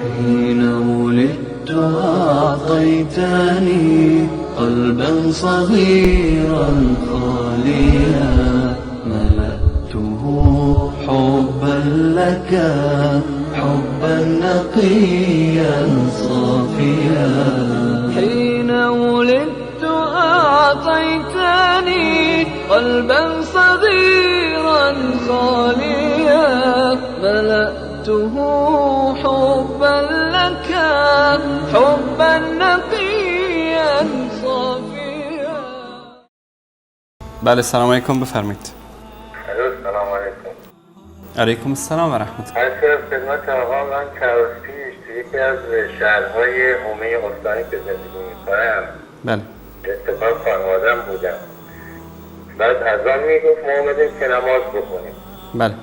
حين ولدت أعطيتني قلبا صغيرا خاليا ملأته حبا لك حبا نقيا صافيا. حين ولدت أعطيتني قلبا صغيرا خاليا ملأته حبا لك حبا نقيا صافيا. بله سلام علیکم بفرمایید. سلام علیکم. علیکم السلام و رحمت الله. عرض خدمت آقا، من چند روز پیش توی یکی از شهرهای حومه استانی که زندگی میکنم بله اتفاق خانوادم بودم. بعد از آن میگفت ما اومدیم که نماز بخونیم. بله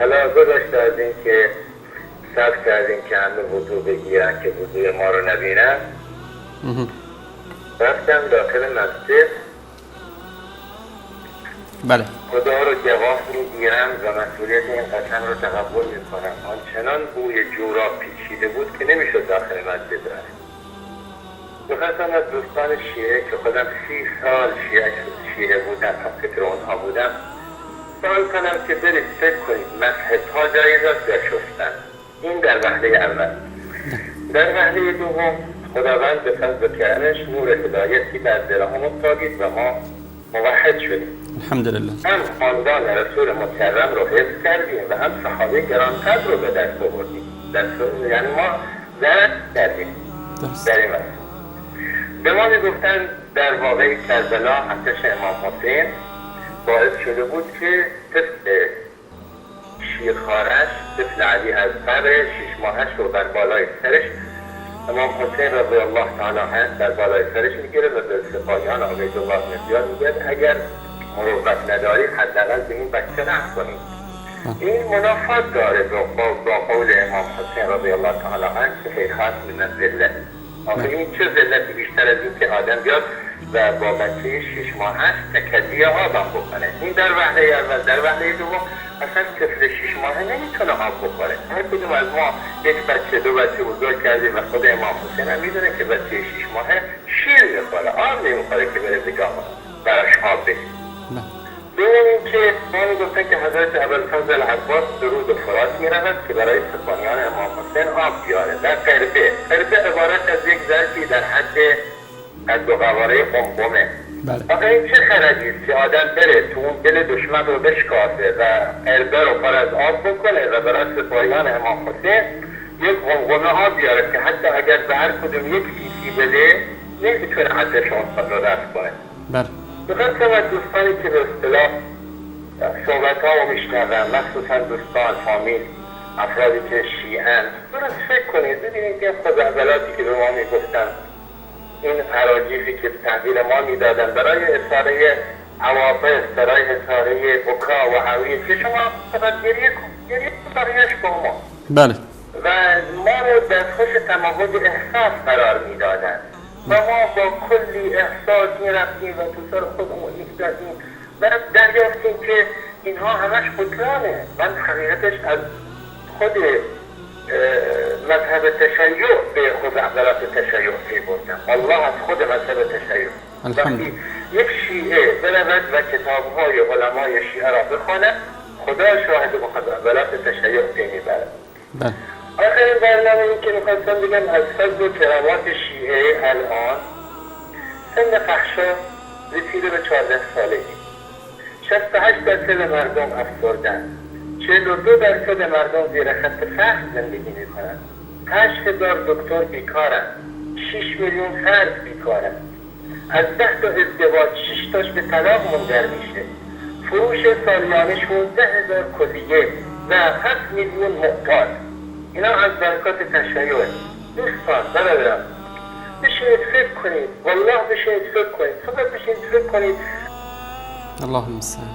حالا گذشته از این که صبر کردیم که همه وضو بگیرن که وضوی ما رو نبینن، رفتم داخل مسجد، بله خدا رو گواه میگیرم و مسئولیت این قسم رو تقبل میکنم. آنچنان بوی جوراب پیچیده بود که نمیشد داخل مسجد رفت. بخواستم از دوستان شیعه که خودم 30 سال شیعه بودم، فکر اونها بودم، سوال کنم که برید فکر کنید مسح پا جایز است یا شستن. این در وهله اول. در وهله دوم خداوند به فضل کرمش نور هدایتی در دلهام افتادید و ما موحد شدیم. الحمدلله. هم خاندان رسول مکرم رو حفظ کردیم و هم صحابه گرانقدر رو به دست آوردیم. یعنی ما درست کردیم در این وقت. به ما میگفتن در واقع کربلا آتش امام حسین باعث شده بود که طفل شیرخوارش، طفل علی اصغر 6 ماهش رو در بالای سرش امام حسین رضی الله تعالی عنه در بالای سرش میگیره و به سپاهیان عبیدالله بن زیاد میگه اگر مروت نداری حداقل به این بچه رحم کنید. این منافات داره با قول امام حسین رضی الله تعالی عنه که خیرخواست من الذله. آخه این چه ذلتی بیشتر از این که آدم بیاد و با بچه 6 ماهش تکدی آبم بکنه. این در وهله اول. در وهله دوم اصلا طفل 6 ماهه نمیتونه آب بخوره. هر کدوم از ما یک بچه 2 بچه بزرگ کردیم و خود امام حسین هم میدونه که بچه 6 ماهه شیر میخوره، آب نمیخوره که بره بگاه براش آب بگیر. دوم این که ما میگفتن که حضرت ابوالفضل عباس درود و فرات میرود که برای سپاهیان امام حسین آب بیاره در قربه. قربه عبارت از یک ظرفی در حد قد و قواره قمقمه. آخه این چه خردی است که آدم بره تو اون دل دشمن رو بشکافه و قربه رو پر از آب بکنه و برای سپاهیان امام حسین یک قمقمه آب بیاره که حتی اگر به هر کدوم یک فیسی بده نمیتونه آتش اون رو رفع کنه. بخاطر از دوستانی که به اصطلاح صحبت ها رو میشنوم، مخصوصا دوستان فامیل افرادی که شیعه‌اند، درست فکر کنید ببینید که خزعبلاتی که به ما میگفتن، این اراجیفی که تحویل ما میدادن برای اثاره عواطف، برای اثاره بکا و هویت که شما فقط گریه برایش با ما بله و ما رو در خوش تماوج احساس قرار میدادن و ما با کلی احساس میرفتیم و تو سر خودمون می‌زدیم و دریافتیم که اینها همش بطلانه. من حقیقتش از خود مذهب تشیع به خزعبلات تشیع بردم. الله از خود مذهب تشیع. وقتی یک شیعه برود و کتاب‌های علمای شیعه را بخواند، خدا شاهد به خزعبلات تشیع میبرد. آخرین برنامه این که میخواستم بگم از فضل و کرامات شیعه الان سن فحشا رسیده به 14 سالگی. 68% مردم افسردن، 42% مردم زیر خط فقر زندگی میکنن، 8000 دکتر بیکارن، 6 میلیون فرد بیکارن، از 10 تا ازدواج 6 تاش به طلاق منجر میشه، فروش سالیانه 16000 کلیه و 7 میلیون محتاج. اینا از برکات تشیعه. دوستان برادرم بشینید فکر کنید، والله بشینید فکر کنید، فقط بشینید فکر کنید. اللهم المستعان.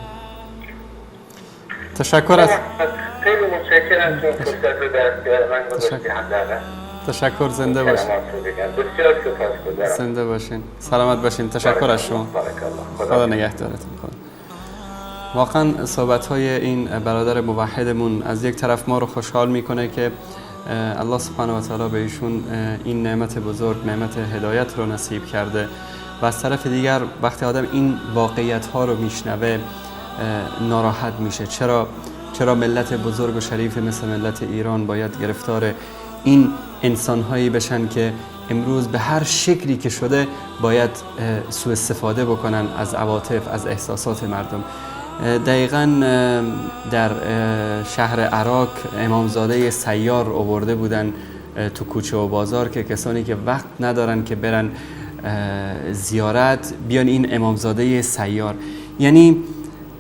تشکر از خیلی متشکرم که فرصت رو در اختیار من گذاشتی. تشکر. زنده باشین. بسیار سپاسگزارم. زنده باشین. سلامت باشین. تشکر از شما. خدا نگهدارتون کنه. واقعا صحبت‌های این برادر موحدمون از یک طرف ما رو خوشحال میکنه که الله سبحانه و تعالی به ایشون این نعمت بزرگ، نعمت هدایت رو نصیب کرده و از طرف دیگر وقتی آدم این واقعیت ها رو میشنوه ناراحت میشه. چرا ملت بزرگ و شریف مثل ملت ایران باید گرفتار این انسان هایی بشن که امروز به هر شکلی که شده باید سوء استفاده بکنن از عواطف، از احساسات مردم. دقیقاً در شهر عراق امامزاده سیار آورده بودن تو کوچه و بازار که کسانی که وقت ندارن که برن زیارت بیان این امامزاده سیار. یعنی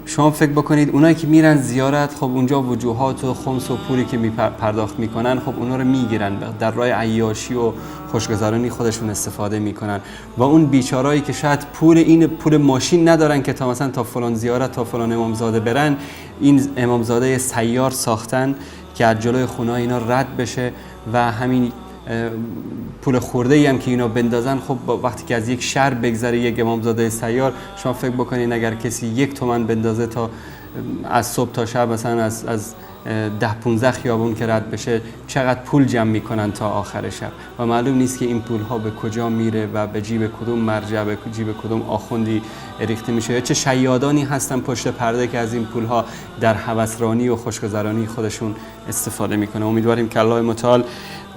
شما فکر بکنید اونایی که میرن زیارت، خب اونجا وجوهات و خمس و پولی که پرداخت میکنن خب اونا رو میگیرن، در راه عیاشی و خوشگذرانی خودشون استفاده میکنن و اون بیچارهایی که شاید پول ماشین ندارن که تا مثلا تا فلان زیارت تا فلان امامزاده برن، این امامزاده سیار ساختن که از جلوی خونه اینا رد بشه و همین پول خورده ای هم که اینا بندازن. خب وقتی که از یک شهر بگذره یک امامزاده سیار، شما فکر بکنین اگر کسی 1 تومن بندازه تا از صبح تا شب مثلا از 10-15 خیابون که رد بشه چقدر پول جمع میکنن تا آخر شب و معلوم نیست که این پول ها به کجا میره و به جیب کدوم مرجع، به جیب کدوم آخوندی ریخته میشه. یا چه شیادانی هستن پشت پرده که از این پول ها در هوسرانی و خوشگذرانی خودشون استفاده میکنه. امیدواریم که الله متعال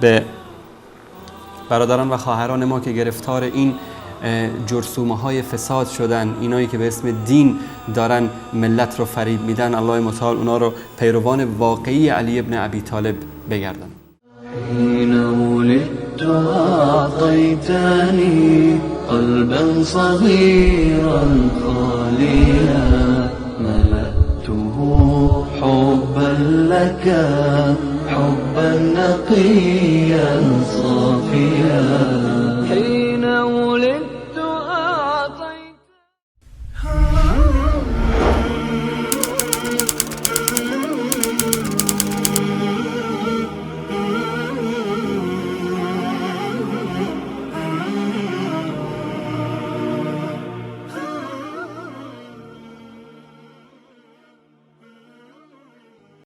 به برادران و خواهران ما که گرفتار این جرثومه های فساد شدن، اینایی که به اسم دین دارن ملت رو فریب میدن، الله متعال اونا رو پیروان واقعی علی ابن ابی طالب بگردن. حين ولدت أعطيتني قلبا صغيرا خاليا ملأته حبا لك حبا نقيا